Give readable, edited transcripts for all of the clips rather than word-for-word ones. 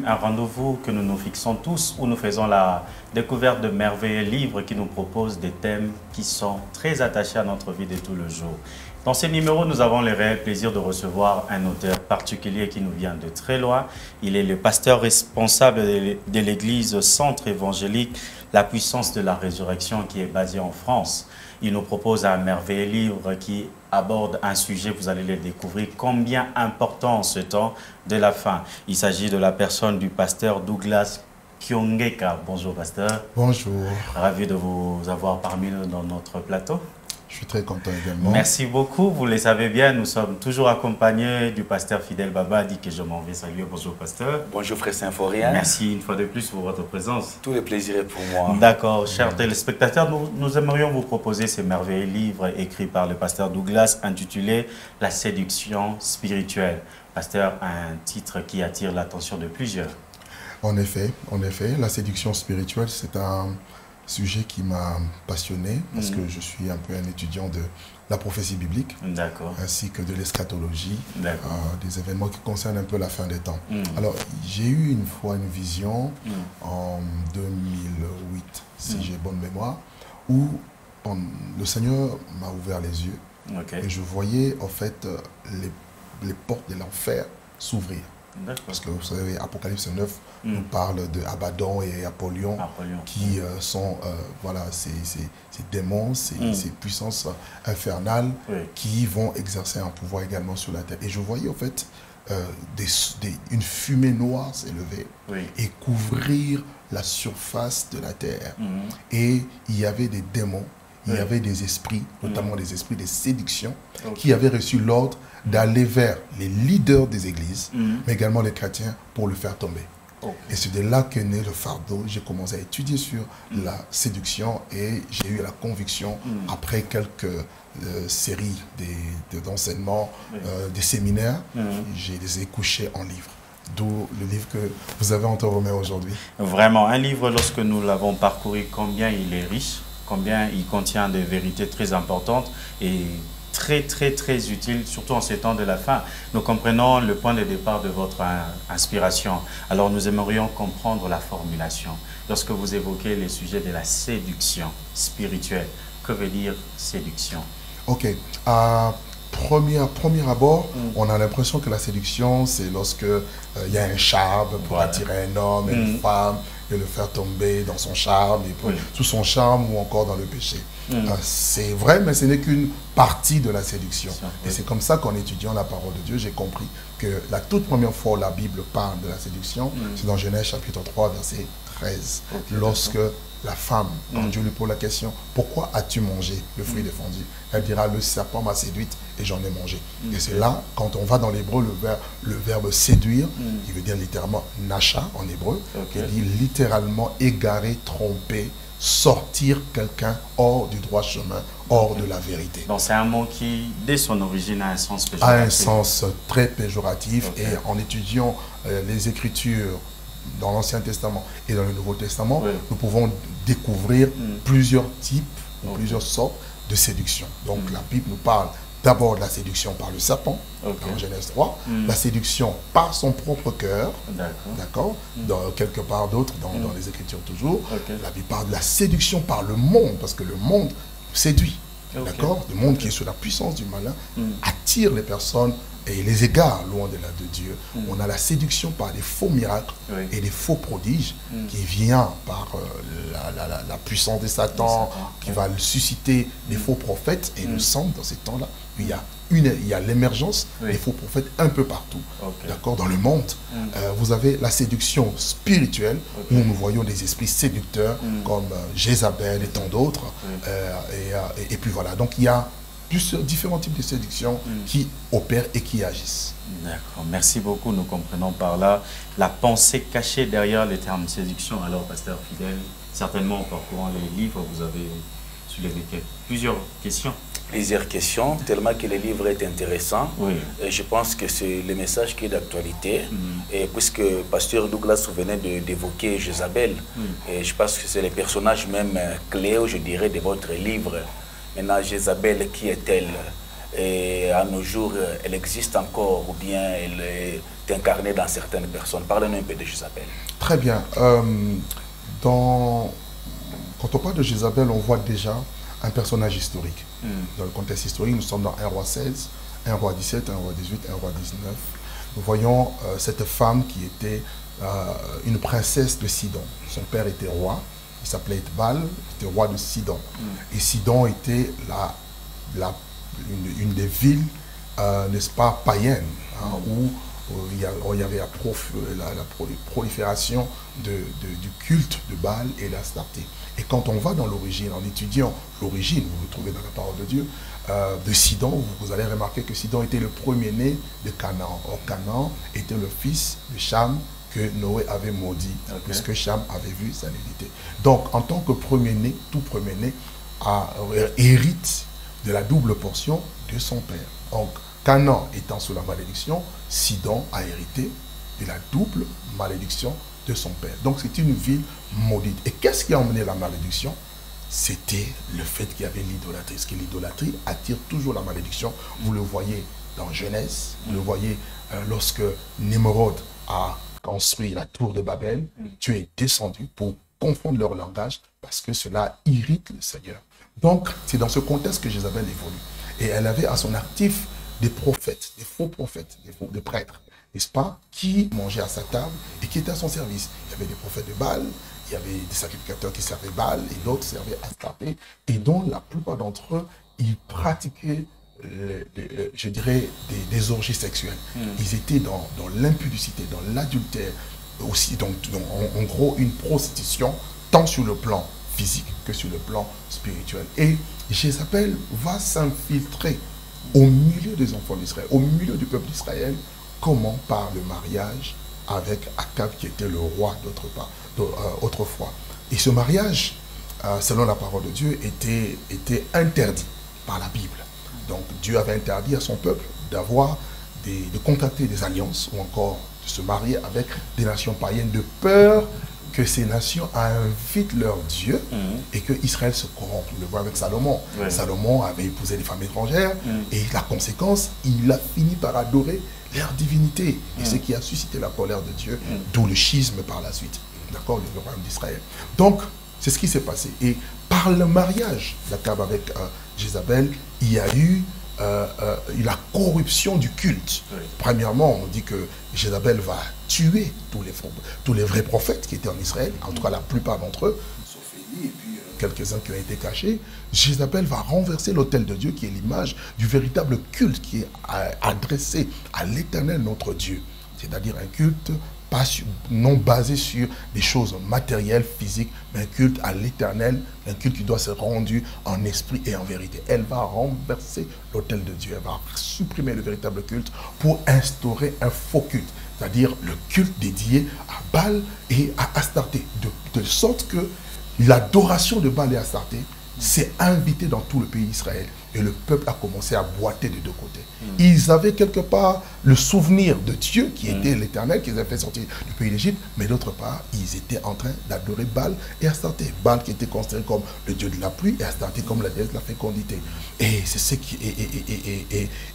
un rendez-vous que nous nous fixons tous où nous faisons la découverte de merveilleux livres qui nous proposent des thèmes qui sont très attachés à notre vie de tous les jours. Dans ces numéros, nous avons le réel plaisir de recevoir un auteur particulier qui nous vient de très loin. Il est le pasteur responsable de l'église Centre évangélique La Puissance de la Résurrection qui est basée en France. Il nous propose un merveilleux livre qui aborde un sujet, vous allez le découvrir, combien important en ce temps de la fin. Il s'agit de la personne du pasteur Douglas Kyongeka. Bonjour pasteur. Bonjour. Ravi de vous avoir parmi nous dans notre plateau. Je suis très content également. Merci beaucoup. Vous le savez bien, nous sommes toujours accompagnés du pasteur Fidèle Baba, dit que je m'en vais saluer. Bonjour pasteur. Bonjour frère Symphorien. Merci une fois de plus pour votre présence. Tout le plaisir est pour moi. D'accord. Chers téléspectateurs, nous aimerions vous proposer ce merveilleux livre écrit par le pasteur Douglas intitulé « La séduction spirituelle ». Pasteur, un titre qui attire l'attention de plusieurs. En effet, la séduction spirituelle, c'est un sujet qui m'a passionné parce que je suis un peu un étudiant de la prophétie biblique ainsi que de l'eschatologie, des événements qui concernent un peu la fin des temps. Alors, j'ai eu une fois une vision en 2008, si j'ai bonne mémoire, où le Seigneur m'a ouvert les yeux et je voyais en fait les portes de l'enfer s'ouvrir. Parce que vous savez, Apocalypse 9 nous parle de Abaddon et Apollyon, qui sont voilà, ces démons, ces puissances infernales qui vont exercer un pouvoir également sur la terre. Et je voyais en fait une fumée noire s'élever et couvrir la surface de la terre. Et il y avait des démons, il y avait des esprits, notamment des esprits de séduction, qui avaient reçu l'ordre d'aller vers les leaders des églises, mais également les chrétiens, pour le faire tomber. Et c'est de là qu'est né le fardeau. J'ai commencé à étudier sur la séduction et j'ai eu la conviction, après quelques séries d'enseignements, des séminaires, je les ai couchés en livre. D'où le livre que vous avez entre vos mains aujourd'hui. Vraiment, un livre, lorsque nous l'avons parcouru, combien il est riche, combien il contient des vérités très importantes et très utile, surtout en ces temps de la fin. Nous comprenons le point de départ de votre inspiration. Alors nous aimerions comprendre la formulation. Lorsque vous évoquez le sujet de la séduction spirituelle, que veut dire séduction? Ok. À premier abord, on a l'impression que la séduction, c'est lorsque il y a un charme pour attirer un homme et une femme et le faire tomber dans son charme, et sous son charme ou encore dans le péché. C'est vrai, mais ce n'est qu'une partie de la séduction. Et c'est comme ça qu'en étudiant la parole de Dieu, j'ai compris que la toute première fois où la Bible parle de la séduction, c'est dans Genèse chapitre 3, verset 13. Lorsque la femme, quand Dieu lui pose la question, pourquoi as-tu mangé le fruit défendu? Elle dira, le serpent m'a séduite et j'en ai mangé. Et c'est là, quand on va dans l'hébreu, le verbe séduire, qui veut dire littéralement nasha en hébreu, qui dit littéralement égarer, tromper, sortir quelqu'un hors du droit chemin, hors de la vérité. Donc c'est un mot qui, dès son origine, a un sens péjoratif. A un sens très péjoratif. Et en étudiant les Écritures dans l'Ancien Testament et dans le Nouveau Testament, nous pouvons découvrir plusieurs types ou plusieurs sortes de séduction. Donc la Bible nous parle d'abord de la séduction par le serpent, dans Genèse 3, la séduction par son propre cœur, d'accord, quelque part d'autre, dans les Écritures toujours. La Bible parle de la séduction par le monde, parce que le monde séduit, d'accord. Le monde qui est sous la puissance du malin attire les personnes et les égare loin de là de Dieu. On a la séduction par des faux miracles et des faux prodiges qui vient par la puissance de Satan, qui va susciter des faux prophètes. Et nous sommes dans ces temps-là, il y a l'émergence des faux prophètes un peu partout, d'accord, dans le monde. Vous avez la séduction spirituelle, où nous voyons des esprits séducteurs comme Jézabel et tant d'autres. Et puis voilà, donc il y a différents types de séduction qui opèrent et qui agissent. D'accord, merci beaucoup. Nous comprenons par là la pensée cachée derrière les termes séduction. Alors, pasteur Fidèle, certainement en parcourant les livres, vous avez soulevé plusieurs questions. Plusieurs questions, tellement que le livre est intéressant. Et je pense que c'est le message qui est d'actualité. Et puisque pasteur Douglas venait d'évoquer Jézabel, et je pense que c'est le personnage même clé, je dirais, de votre livre. Maintenant, Jézabel, qui est-elle? et à nos jours, elle existe encore ou bien elle est incarnée dans certaines personnes. Parlez-nous un peu de Jézabel. Très bien. Quand on parle de Jézabel, on voit déjà un personnage historique. Dans le contexte historique, nous sommes dans 1 roi 16, 1 roi 17, 1 roi 18, 1 roi 19. Nous voyons cette femme qui était une princesse de Sidon. Son père était roi, il s'appelait Ethbal, il était roi de Sidon. Et Sidon était une des villes, n'est-ce pas, païennes, hein, où il y avait la prolifération du culte de Baal et d'Astarté. Et quand on va dans l'origine, en étudiant l'origine, vous le trouvez dans la parole de Dieu, de Sidon, vous allez remarquer que Sidon était le premier-né de Canaan. Or, Canaan était le fils de Cham que Noé avait maudit, puisque Cham avait vu sa nudité. Donc, en tant que premier-né, tout premier-né hérite de la double portion de son père. Donc, Canaan étant sous la malédiction, Sidon a hérité de la double malédiction de son père. Donc, c'est une ville maudite. Et qu'est-ce qui a emmené la malédiction? C'était le fait qu'il y avait l'idolâtrie. Parce que l'idolâtrie attire toujours la malédiction. Vous le voyez dans Genèse, vous le voyez lorsque Nimrod a construit la tour de Babel, Dieu est descendu pour confondre leur langage parce que cela irrite le Seigneur. Donc, c'est dans ce contexte que Jézabel évolue. Et elle avait à son actif des prophètes, des faux prophètes, des prêtres, n'est-ce pas, qui mangeaient à sa table et qui étaient à son service. Il y avait des prophètes de Baal, il y avait des sacrificateurs qui servaient Baal et d'autres servaient Astarté, et dont la plupart d'entre eux, ils pratiquaient, je dirais, des orgies sexuelles. Ils étaient dans l'impudicité, dans l'adultère, aussi, donc en gros une prostitution, tant sur le plan physique que sur le plan spirituel. Et Jézabel va s'infiltrer au milieu des enfants d'Israël, au milieu du peuple d'Israël. Comment? Par le mariage avec Akab, qui était le roi autrefois. Et ce mariage, selon la parole de Dieu, était interdit par la Bible. Donc Dieu avait interdit à son peuple de contracter des alliances ou encore de se marier avec des nations païennes, de peur que ces nations invitent leur Dieu et que Israël se corrompe. On le voit avec Salomon. Ouais. Salomon avait épousé des femmes étrangères et la conséquence, il a fini par adorer leur divinité. Et ce qui a suscité la colère de Dieu, d'où le schisme par la suite. D'accord, le royaume d'Israël. Donc, c'est ce qui s'est passé. Et par le mariage d'Akab avec Jézabel, il y a eu la corruption du culte. Oui. Premièrement, on dit que Jézabel va tuer tous les vrais prophètes qui étaient en Israël, en tout cas la plupart d'entre eux, sauf Élie et puis quelques-uns qui ont été cachés. Jézabel va renverser l'autel de Dieu qui est l'image du véritable culte qui est adressé à l'Éternel notre Dieu. C'est-à-dire un culte non basé sur des choses matérielles, physiques, mais un culte à l'Éternel, un culte qui doit se rendre en esprit et en vérité. Elle va renverser l'autel de Dieu, elle va supprimer le véritable culte pour instaurer un faux culte, c'est-à-dire le culte dédié à Baal et à Astarté, de sorte que l'adoration de Baal et Astarté s'est invitée dans tout le pays d'Israël. Et le peuple a commencé à boiter des deux côtés. Ils avaient quelque part le souvenir de Dieu qui était l'Éternel, qui les avait fait sortir du pays d'Égypte, mais d'autre part, ils étaient en train d'adorer Baal et Astarté. Baal qui était considéré comme le dieu de la pluie et Astarté comme la déesse de la fécondité. Et c'est ce qui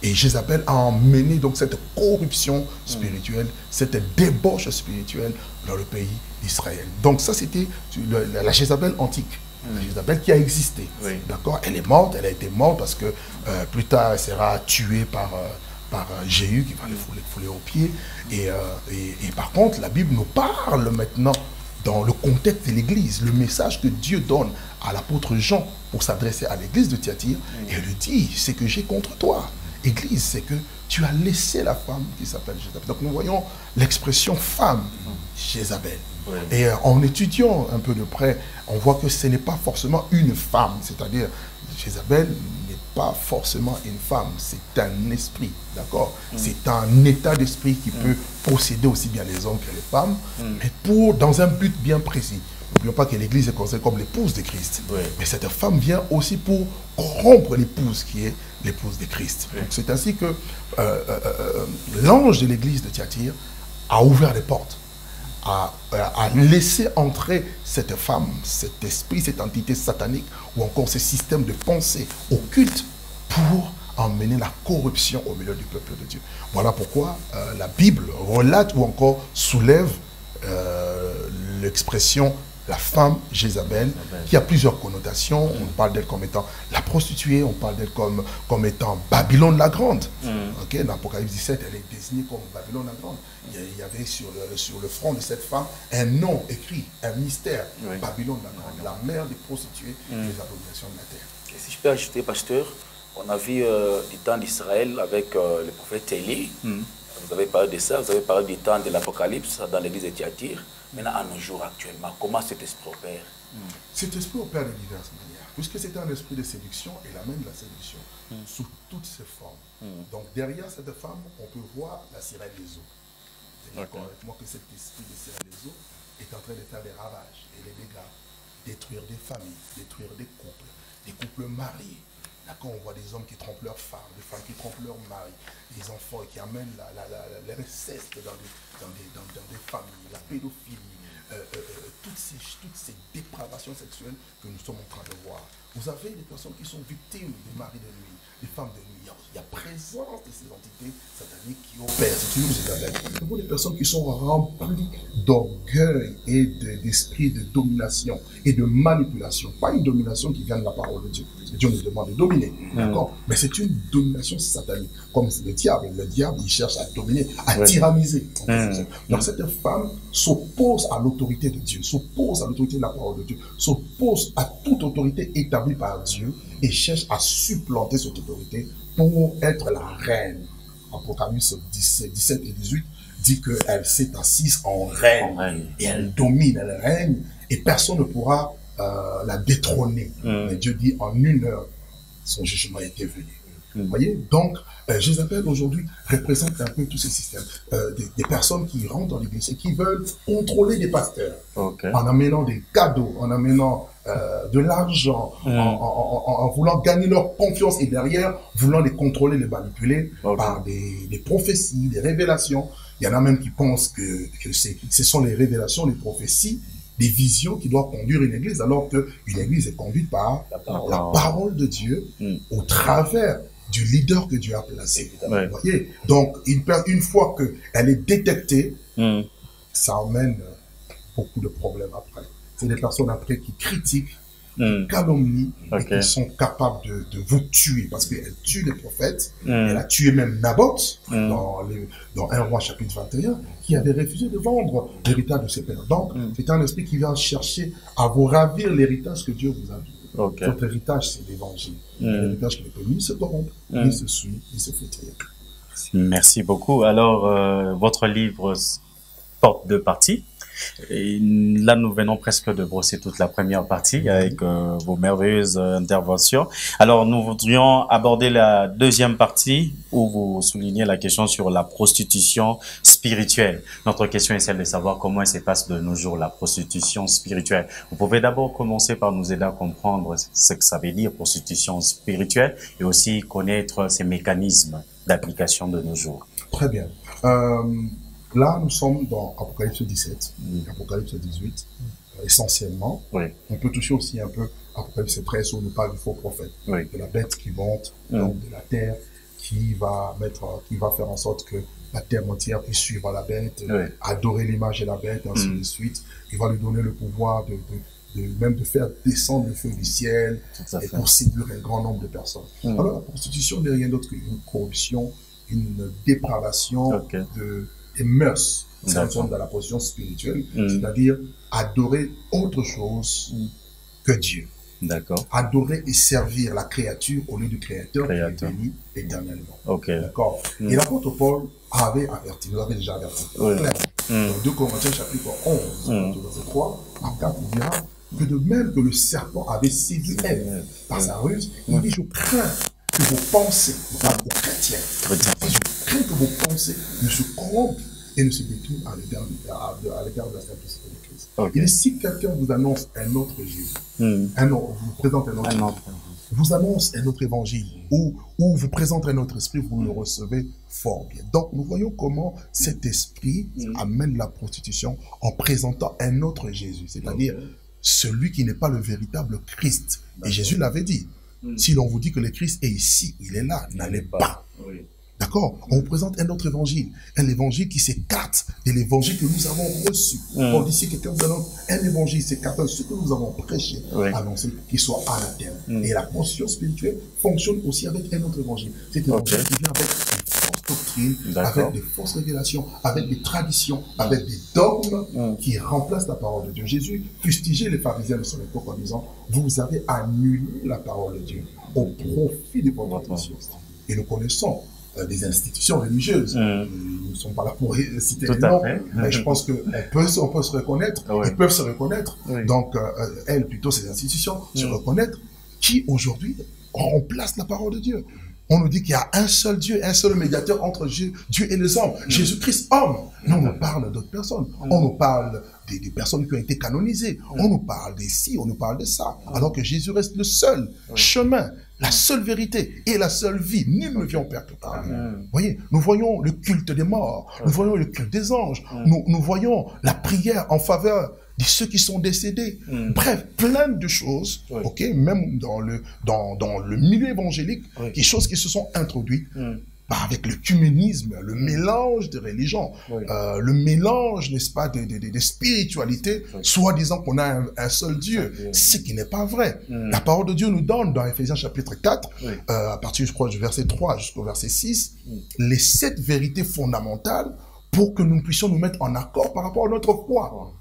et Jézabel a emmené donc cette corruption spirituelle, cette débauche spirituelle dans le pays d'Israël. Donc ça, c'était la Jézabel antique. Jézabel qui a existé, d'accord. Elle est morte, elle a été morte parce que plus tard elle sera tuée par Jéhu qui va le fouler aux pieds. Et par contre, la Bible nous parle maintenant dans le contexte de l'Église, le message que Dieu donne à l'apôtre Jean pour s'adresser à l'Église de Thyatire. Et elle lui dit, c'est que j'ai contre toi, Église, c'est que tu as laissé la femme qui s'appelle Jézabel. Donc nous voyons l'expression femme, Jézabel. Oui. Et en étudiant un peu de près, on voit que ce n'est pas forcément une femme, c'est-à-dire Jézabel n'est pas forcément une femme, c'est un esprit, d'accord. C'est un état d'esprit qui peut posséder aussi bien les hommes que les femmes, mais dans un but bien précis. N'oublions pas que l'Église est considérée comme l'épouse de Christ. Oui. Mais cette femme vient aussi pour corrompre l'épouse qui est l'épouse de Christ. Oui. Donc c'est ainsi que l'ange de l'Église de Thyatire a ouvert les portes, à laisser entrer cette femme, cet esprit, cette entité satanique, ou encore ce système de pensée occulte pour amener la corruption au milieu du peuple de Dieu. Voilà pourquoi la Bible relate ou encore soulève l'expression la femme Jézabel, qui a plusieurs connotations. On parle d'elle comme étant la prostituée, on parle d'elle comme étant Babylone la Grande. Okay? Dans l'Apocalypse 17, elle est désignée comme Babylone la Grande. Il y avait sur le front de cette femme un nom écrit, un mystère, Babylone la Grande, la mère des prostituées et des abominations de la terre. Et si je peux ajouter, pasteur, on a vu du temps d'Israël avec le prophète Élie. Vous avez parlé de ça, vous avez parlé du temps de l'Apocalypse dans l'église de Thyatire. Maintenant, à nos jours actuellement, comment cet esprit opère? Cet esprit opère de diverses manières, puisque c'est un esprit de séduction, et il amène la séduction sous toutes ses formes. Donc derrière cette femme, on peut voir la sirène des eaux. C'est d'accord avec moi que cet esprit de sirène des eaux est en train de faire des ravages et des dégâts, détruire des familles, détruire des couples mariés. D'accord, on voit des hommes qui trompent leurs femmes, des femmes qui trompent leurs maris, des enfants qui amènent l'inceste dans des familles, la pédophilie, toutes ces dépravations sexuelles que nous sommes en train de voir. Vous avez des personnes qui sont victimes des maris de nuit, des femmes de nuit. Il y a présence de ces entités sataniques qui opèrent. C'est une Jézabel. Nous avons des personnes qui sont remplies d'orgueil et d'esprit de domination et de manipulation. Pas une domination qui vient de la parole de Dieu. Dieu nous demande de dominer, d'accord? Mais c'est une domination satanique. Comme le diable, il cherche à dominer, à tyranniser. Donc cette femme s'oppose à l'autorité de Dieu, s'oppose à l'autorité de la parole de Dieu, s'oppose à toute autorité établie par Dieu et cherche à supplanter cette autorité pour être la reine. Apocalypse 17 et 18 dit qu'elle s'est assise en reine et elle domine, elle règne et personne ne pourra la détrôner. Mais Dieu dit en une heure, son jugement était venu. Vous voyez? Donc, Jézabel aujourd'hui représente un peu tous ces systèmes. Des personnes qui rentrent dans l'église et qui veulent contrôler des pasteurs en amenant des cadeaux, en amenant de l'argent, en voulant gagner leur confiance et derrière, voulant les contrôler, les manipuler par des prophéties, des révélations. Il y en a même qui pensent que ce sont les révélations, les prophéties, des visions qui doivent conduire une église, alors qu'une église est conduite par la parole de Dieu au travers du leader que Dieu a placé. Vous voyez? Donc, une fois qu'elle est détectée, ça emmène beaucoup de problèmes après. C'est des personnes après qui critiquent, qui calomnient, et qui sont capables de vous tuer, parce qu'elle tue les prophètes. Elle a tué même Naboth, dans 1 Roi chapitre 21, qui avait refusé de vendre l'héritage de ses pères. Donc, c'est un esprit qui vient chercher à vous ravir l'héritage que Dieu vous a donné. Votre héritage, c'est l'évangile. L'héritage qui ne peut ni se corrompre, ni se suivre, ni se flétrir. Merci beaucoup. Alors, votre livre porte deux parties. Et là, nous venons presque de brosser toute la première partie avec vos merveilleuses interventions. Alors, nous voudrions aborder la deuxième partie où vous soulignez la question sur la prostitution spirituelle. Notre question est celle de savoir comment elle se passe de nos jours, la prostitution spirituelle. Vous pouvez d'abord commencer par nous aider à comprendre ce que ça veut dire, prostitution spirituelle, et aussi connaître ces mécanismes d'application de nos jours. Très bien. Là, nous sommes dans Apocalypse 17, Apocalypse 18, essentiellement. On peut toucher aussi un peu Apocalypse 13, où on nous parle du faux prophète, de la bête qui monte, donc de la terre, qui va faire en sorte que la terre entière puisse suivre la bête, adorer l'image de la bête, ainsi de suite. Il va lui donner le pouvoir même de faire descendre le feu du ciel et pour séduire un grand nombre de personnes. Alors, la prostitution n'est rien d'autre qu'une corruption, une dépravation des mœurs, dans la position spirituelle, c'est-à-dire adorer autre chose que Dieu. Adorer et servir la créature au lieu du Créateur qui est béni éternellement. D'accord. Et l'apôtre Paul avait averti, nous avait déjà averti, clairement. Dans 2 Corinthiens chapitre 11, verset 3 à 4, il dira que de même que le serpent avait séduit Ève par sa ruse, il dit: je crains que vos pensées, aux chrétiens, je crains que vos pensées ne se corrompent et ne se détournent à l'égard de la simplicité de Christ. Il dit: si quelqu'un vous annonce un autre Jésus, vous présente un autre Jésus, vous annonce un autre évangile, ou vous présente un autre esprit, vous le recevez fort bien. Donc, nous voyons comment cet esprit amène la prostitution en présentant un autre Jésus, c'est-à-dire celui qui n'est pas le véritable Christ. Et Jésus l'avait dit. Si l'on vous dit que le Christ est ici, il est là, n'allez pas. D'accord? On vous présente un autre évangile. Un évangile qui s'écarte de l'évangile que nous avons reçu. On dit si quelqu'un vous annonce un évangile s'écarte de ce que nous avons prêché, annoncé, qu'il soit anathème. Et la conscience spirituelle fonctionne aussi avec un autre évangile. C'est un évangile qui vient avec des fausses doctrines, avec des fausses révélations, avec des traditions, avec des dogmes qui remplacent la parole de Dieu. Jésus fustigeait les pharisiens de son époque en disant, vous avez annulé la parole de Dieu au profit de votre conscience. Et nous connaissons des institutions religieuses. Nous ne sommes pas là pour citer les noms, mais je pense qu'on peut se reconnaître, ils peuvent se reconnaître. Donc, elles, plutôt ces institutions, se reconnaître, qui aujourd'hui remplacent la parole de Dieu. On nous dit qu'il y a un seul Dieu, un seul médiateur entre Dieu et les hommes. Jésus-Christ, homme. Nous, on nous parle d'autres personnes. On nous parle des personnes qui ont été canonisées. On nous parle des ci, on nous parle de ça. Alors que Jésus reste le seul chemin, la seule vérité et la seule vie. Nul ne vient au Père que par lui. Vous voyez, nous voyons le culte des morts. Nous voyons le culte des anges. Nous voyons la prière en faveur de ceux qui sont décédés. Bref, plein de choses, même dans le milieu évangélique, des choses qui se sont introduites avec l'œcuménisme, le mélange de religions, le mélange, n'est-ce pas, de spiritualité, soi-disant qu'on a un seul Dieu, ce qui n'est pas vrai. La parole de Dieu nous donne, dans Ephésiens chapitre 4, à partir, je crois, du verset 3 jusqu'au verset 6, les 7 vérités fondamentales pour que nous puissions nous mettre en accord par rapport à notre foi.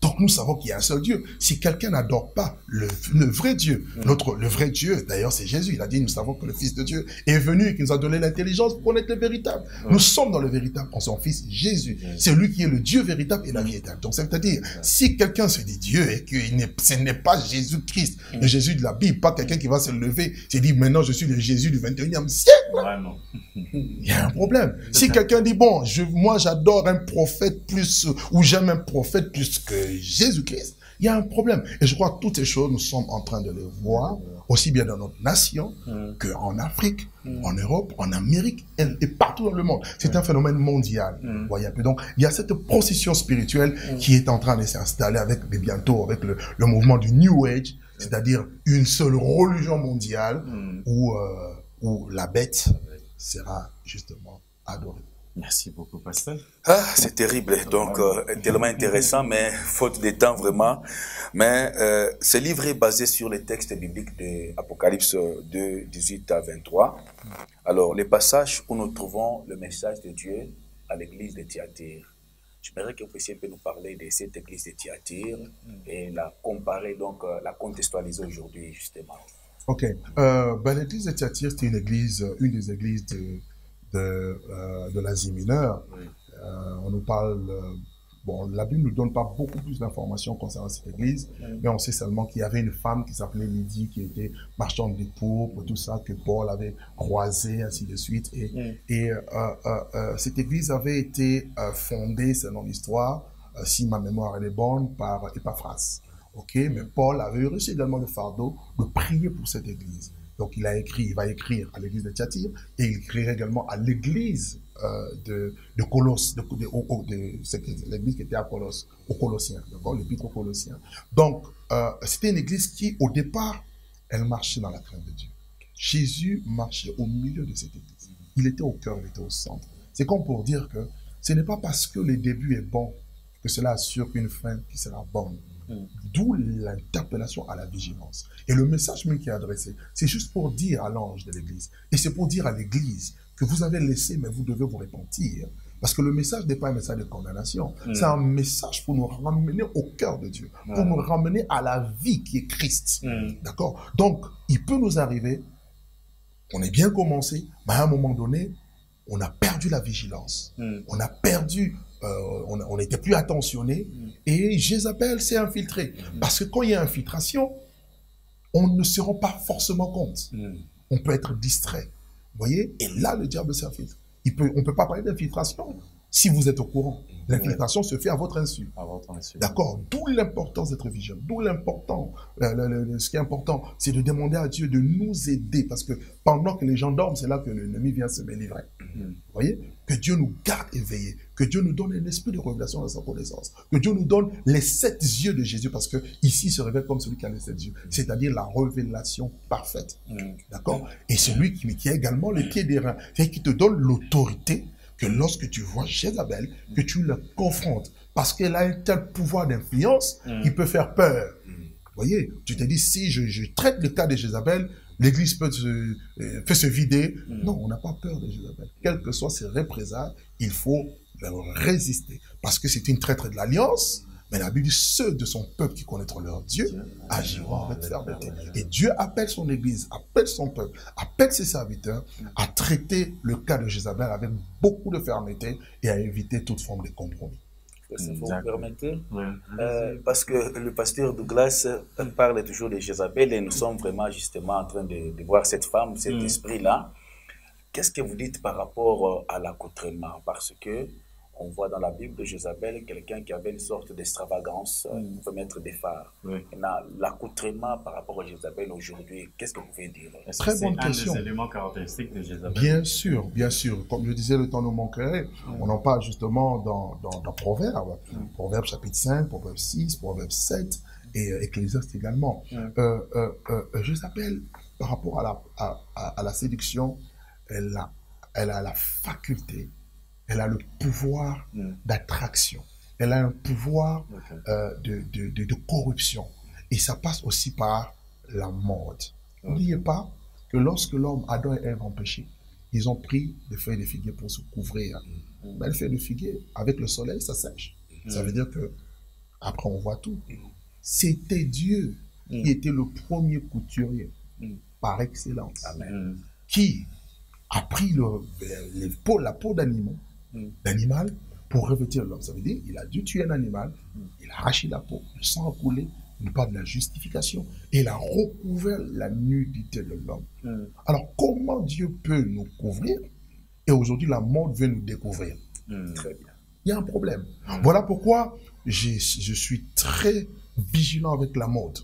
Donc nous savons qu'il y a un seul Dieu. Si quelqu'un n'adore pas le vrai Dieu, le vrai Dieu, d'ailleurs c'est Jésus, il a dit, nous savons que le Fils de Dieu est venu et qu'il nous a donné l'intelligence pour connaître le véritable. Nous sommes dans le véritable en son Fils Jésus. C'est lui qui est le Dieu véritable et la vie éternelle. Donc c'est-à-dire, si quelqu'un se dit Dieu et que ce n'est pas Jésus-Christ, le Jésus de la Bible, pas quelqu'un qui va se lever, se dit maintenant je suis le Jésus du 21e siècle. Vraiment. Il y a un problème. Si quelqu'un dit, bon, moi j'adore un prophète plus, ou j'aime un prophète plus que Jésus-Christ, il y a un problème. Et je crois que toutes ces choses, nous sommes en train de les voir, aussi bien dans notre nation, qu'en Afrique, en Europe, en Amérique, et partout dans le monde. C'est un phénomène mondial. Voyez un peu. Donc, il y a cette procession spirituelle qui est en train de s'installer bientôt avec le mouvement du New Age, c'est-à-dire une seule religion mondiale où la bête sera justement adorée. Merci beaucoup, pasteur. Ah, c'est terrible, donc tellement intéressant, mais faute de temps vraiment. Mais ce livre est basé sur les textes bibliques de Apocalypse 2, 18 à 23. Alors, les passages où nous trouvons le message de Dieu à l'église de Thyatire. J'aimerais que vous puissiez un peu nous parler de cette église de Thyatire et la comparer, donc la contextualiser aujourd'hui, justement. Ok. L'église de Thyatire, c'est une des églises de l'Asie mineure. On nous parle, la Bible ne nous donne pas beaucoup plus d'informations concernant cette église, mais on sait seulement qu'il y avait une femme qui s'appelait Lydie, qui était marchande de pourpre, tout ça, que Paul avait croisé, ainsi de suite. Et cette église avait été fondée, selon l'histoire, si ma mémoire elle est bonne, par Épaphras. Mais Paul avait reçu également le fardeau de prier pour cette église. Donc il va écrire à l'église de Thyatire et il écrira également à l'église de Colosse, l'église qui était à Colosse, aux Colossiens, d'accord, l'épître aux Colossiens. Donc c'était une église qui, au départ, elle marchait dans la crainte de Dieu. Jésus marchait au milieu de cette église. Il était au cœur, il était au centre. C'est comme pour dire que ce n'est pas parce que le début est bon que cela assure une fin qui sera bonne. D'où l'interpellation à la vigilance. Et le message même qui est adressé, c'est juste pour dire à l'ange de l'église, et c'est pour dire à l'église que vous avez laissé, mais vous devez vous repentir. Parce que le message n'est pas un message de condamnation, c'est un message pour nous ramener au cœur de Dieu, pour nous ramener à la vie qui est Christ. D'accord? Donc, il peut nous arriver, on est bien commencé, mais à un moment donné, on a perdu la vigilance. On a perdu, on n'était plus attentionné. Et Jézabel s'est infiltré. Parce que quand il y a infiltration, on ne se rend pas forcément compte. On peut être distrait. Vous voyez? Et là, le diable s'infiltre. On ne peut pas parler d'infiltration si vous êtes au courant. L'infiltration se fait à votre insu. D'accord? D'où l'importance d'être vigilant. D'où l'important. Ce qui est important, c'est de demander à Dieu de nous aider. Parce que pendant que les gens dorment, c'est là que l'ennemi vient se délivrer. Vous voyez? que Dieu nous garde éveillés, que Dieu nous donne un esprit de révélation dans sa connaissance, que Dieu nous donne les 7 yeux de Jésus, parce que ici il se révèle comme celui qui a les 7 yeux, c'est-à-dire la révélation parfaite. D'accord? Et celui qui a également le pied des reins, c'est-à-dire qui te donne l'autorité que lorsque tu vois Jézabel, que tu la confrontes, parce qu'elle a un tel pouvoir d'influence qui peut faire peur. Vous voyez, tu te dis, si je traite le cas de Jézabel, l'église peut se vider. Non, on n'a pas peur de Jézabel. Quelles que soient ses représailles, il faut leur résister. Parce que c'est une traître de l'alliance, mais la Bible dit, ceux de son peuple qui connaîtront leur Dieu agiront avec fermeté. Et Dieu appelle son église, appelle son peuple, appelle ses serviteurs à traiter le cas de Jézabel avec beaucoup de fermeté et à éviter toute forme de compromis. Si vous me permettez, parce que le pasteur Douglas parle toujours de Jézabel et nous sommes vraiment justement en train de voir cette femme, cet esprit-là. Qu'est-ce que vous dites par rapport à l'accoutrement? Parce que on voit dans la Bible de Jézabel quelqu'un qui avait une sorte d'extravagance, on peut mettre des phares. L'accoutrement par rapport à Jézabel aujourd'hui, qu'est-ce que vous pouvez dire? Très bonne question. C'est un des éléments caractéristiques de Jézabel. Bien sûr, bien sûr. Comme je disais, le temps nous manquerait. On en parle justement dans Proverbes. Proverbes chapitre 5, Proverbes 6, Proverbes 7 et Ecclésiaste également. Jézabel, par rapport à la séduction, elle a la faculté, elle a le pouvoir d'attraction. Elle a un pouvoir de corruption. Et ça passe aussi par la mode. N'oubliez pas que lorsque l'homme, Adam et Ève ont péché, ils ont pris des feuilles de figuier pour se couvrir. Mais les feuilles de figuier, avec le soleil, ça sèche. Ça veut dire que, après on voit tout. C'était Dieu qui était le premier couturier, par excellence, qui a pris la peau d'animal pour revêtir l'homme. Ça veut dire qu'il a dû tuer un animal, il a arraché la peau, le sang a coulé, il parle de la justification, et il a recouvert la nudité de l'homme. Alors, comment Dieu peut nous couvrir, et aujourd'hui la mode veut nous découvrir? Très bien. Il y a un problème. Voilà pourquoi je suis très vigilant avec la mode.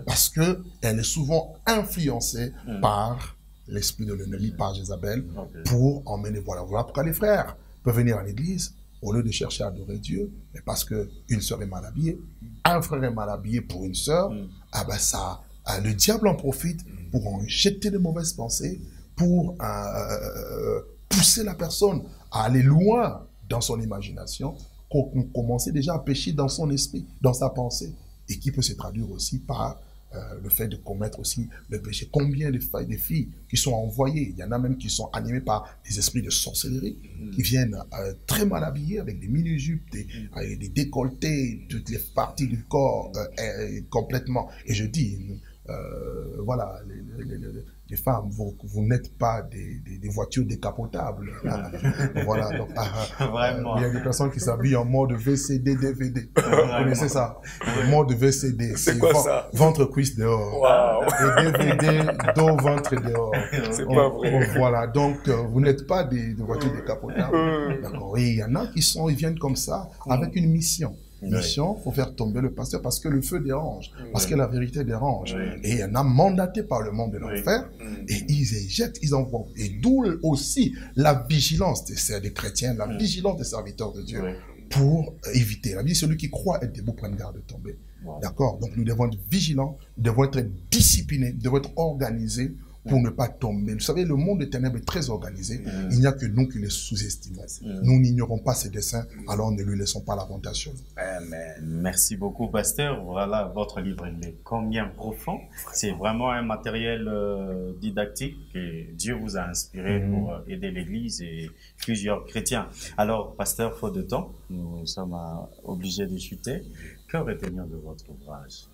Parce qu'elle est souvent influencée par l'esprit de l'ennemi, par Jézabel, pour emmener. Voilà pourquoi les frères peuvent venir à l'église, au lieu de chercher à adorer Dieu, mais parce qu'une sœur est mal habillée, un frère est mal habillé pour une sœur, le diable en profite pour en jeter de mauvaises pensées, pour pousser la personne à aller loin dans son imagination, commencer déjà à pécher dans son esprit, dans sa pensée, et qui peut se traduire aussi par le fait de commettre aussi le péché. Combien de filles qui sont envoyées, il y en a même qui sont animées par des esprits de sorcellerie, qui viennent très mal habillées, avec des mini-jupes, des décolletés, toutes les parties du corps complètement. Et je dis, voilà, les femmes, vous n'êtes pas des voitures décapotables. Voilà, donc, il y a des personnes qui s'habillent en mode VCD, DVD. Vous connaissez ça? Le mode VCD, c'est ventre, cuisse dehors. Et DVD, dos, ventre dehors. C'est pas vrai. Voilà, donc vous n'êtes pas des voitures décapotables. D'accord. Et il y en a ils viennent comme ça, avec une mission. Mission, il faut faire tomber le pasteur parce que le feu dérange, parce que la vérité dérange. Et il y en a mandaté par le monde de l'enfer, et ils éjettent, ils envoient. Et d'où aussi la vigilance des chrétiens, la vigilance des serviteurs de Dieu, pour éviter. La vie, celui qui croit être debout prenne garde de tomber. D'accord? Donc nous devons être vigilants, nous devons être disciplinés, nous devons être organisés pour ne pas tomber. Vous savez, le monde des ténèbres est très organisé. Il n'y a que nous qui les sous-estimons. Nous n'ignorons pas ses desseins, alors ne lui laissons pas l'avantage. Amen. Merci beaucoup, pasteur. Voilà, votre livre, il est combien profond. C'est vraiment un matériel didactique que Dieu vous a inspiré pour aider l'Église et plusieurs chrétiens. Alors, pasteur, faute de temps, nous sommes obligés de chuter. Que retenir de votre ouvrage?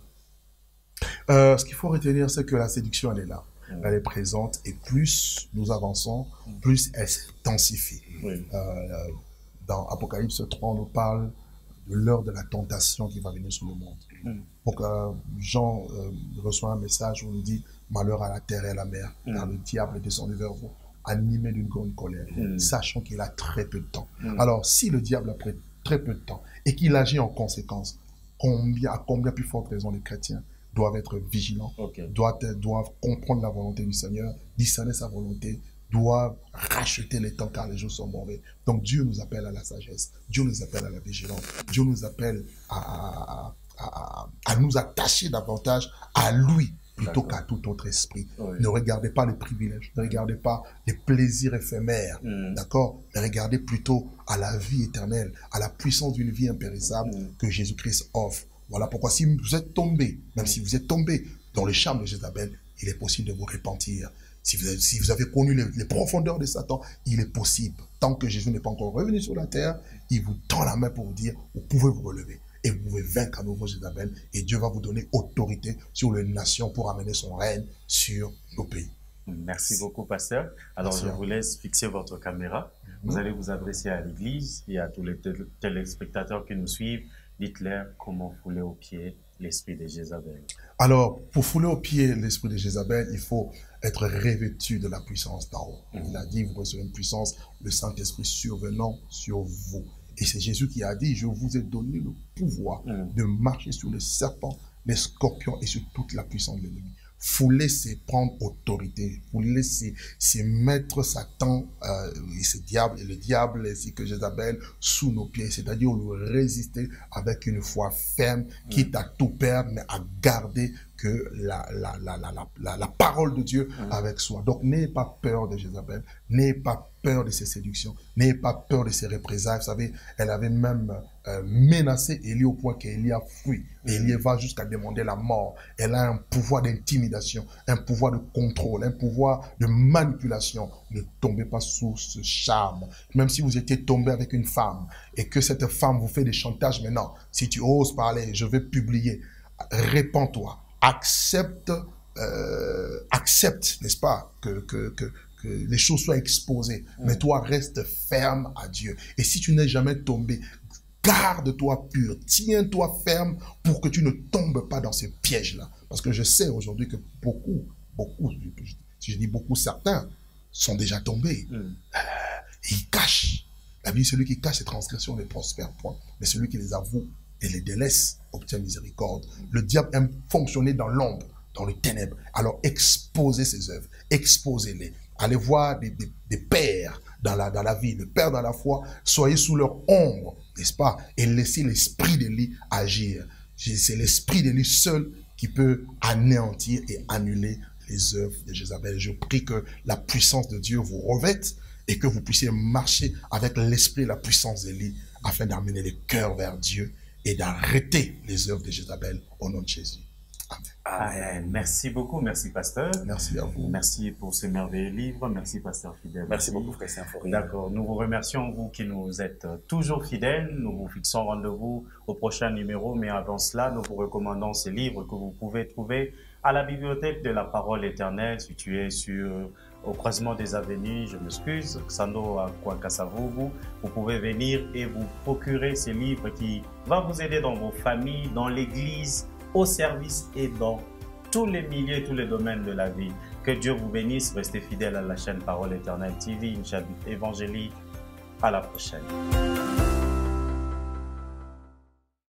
Ce qu'il faut retenir, c'est que la séduction, elle est là. Elle est présente, et plus nous avançons, plus elle s'intensifie. Dans Apocalypse 3, on nous parle de l'heure de la tentation qui va venir sur le monde. Donc Jean reçoit un message où on nous dit « Malheur à la terre et à la mer, car le diable est descendu vers vous, animé d'une grande colère, sachant qu'il a très peu de temps. » Alors, si le diable a très peu de temps et qu'il agit en conséquence, à combien plus forte raison les chrétiens doivent être vigilants, doivent comprendre la volonté du Seigneur, discerner sa volonté, doivent rachetez les temps car les jours sont mauvais. Donc Dieu nous appelle à la sagesse, Dieu nous appelle à la vigilance, Dieu nous appelle à nous attacher davantage à lui plutôt qu'à tout autre esprit. Oui. Ne regardez pas les privilèges, ne regardez pas les plaisirs éphémères, d'accord? Ne regardez plutôt à la vie éternelle, à la puissance d'une vie impérissable que Jésus-Christ offre. Voilà pourquoi si vous êtes tombé, même si vous êtes tombé dans les charmes de Jézabel, il est possible de vous repentir. Si vous avez connu les profondeurs de Satan, il est possible. Tant que Jésus n'est pas encore revenu sur la terre, il vous tend la main pour vous dire, vous pouvez vous relever. Et vous pouvez vaincre à nouveau Jézabel. Et Dieu va vous donner autorité sur les nations pour amener son règne sur nos pays. Merci beaucoup, pasteur. Alors, je vous laisse fixer votre caméra. Vous allez vous adresser à l'Église et à tous les téléspectateurs qui nous suivent. Dites-leur comment fouler aux pieds l'esprit de Jézabel. Alors, pour fouler aux pieds l'esprit de Jézabel, il faut être revêtu de la puissance d'en haut. Il a dit, vous recevez une puissance, le Saint-Esprit survenant sur vous. Et c'est Jésus qui a dit, je vous ai donné le pouvoir de marcher sur les serpents, les scorpions et sur toute la puissance de l'ennemi. Fouler, c'est prendre autorité. Fouler, c'est mettre Satan et ce diable, et le diable ainsi que Jézabel sous nos pieds. C'est-à-dire lui résister avec une foi ferme, quitte à tout perdre, mais à garder que la parole de Dieu avec soi. Donc, n'ayez pas peur de Jézabel, n'ayez pas peur de ses séductions, n'ayez pas peur de ses représailles. Vous savez, elle avait même menacé Élie au point qu'Élie a fui. Élie va jusqu'à demander la mort. Elle a un pouvoir d'intimidation, un pouvoir de contrôle, un pouvoir de manipulation. Ne tombez pas sous ce charme. Même si vous étiez tombé avec une femme et que cette femme vous fait des chantages maintenant, si tu oses parler, je vais publier, répands-toi. Accepte, n'est-ce pas, que les choses soient exposées. Mais toi, reste ferme à Dieu. Et si tu n'es jamais tombé, garde-toi pur, tiens-toi ferme pour que tu ne tombes pas dans ces pièges-là. Parce que je sais aujourd'hui que beaucoup, si je dis beaucoup, certains sont déjà tombés. Ils cachent. La Bible, celui qui cache ses transgressions ne prospère point. Mais celui qui les avoue et les délaisse obtient miséricorde. Le diable aime fonctionner dans l'ombre, dans les ténèbres. Alors exposez ses œuvres, exposez-les. Allez voir des pères dans la vie, des pères dans la foi. Soyez sous leur ombre, n'est-ce pas? Et laissez l'esprit d'Élie agir. C'est l'esprit d'Élie seul qui peut anéantir et annuler les œuvres de Jézabel. Je prie que la puissance de Dieu vous revête et que vous puissiez marcher avec l'esprit et la puissance d'Élie afin d'amener les cœurs vers Dieu et d'arrêter les œuvres de Jézabel au nom de Jésus. Amen. Merci beaucoup, merci pasteur. Merci à vous. Merci pour ce merveilleux livre, merci pasteur fidèle. Merci beaucoup frère Symphorien. D'accord, nous vous remercions, vous qui nous êtes toujours fidèles. Nous vous fixons rendez-vous au prochain numéro, mais avant cela, nous vous recommandons ces livres que vous pouvez trouver à la bibliothèque de la Parole Éternelle, située au croisement des avenues, je m'excuse, Xando à Kwakasavubu. Vous pouvez venir et vous procurer ces livres qui vont vous aider dans vos familles, dans l'église, au service et dans tous les milieux, tous les domaines de la vie. Que Dieu vous bénisse. Restez fidèles à la chaîne Parole Éternelle TV, une chaîne évangélique. À la prochaine.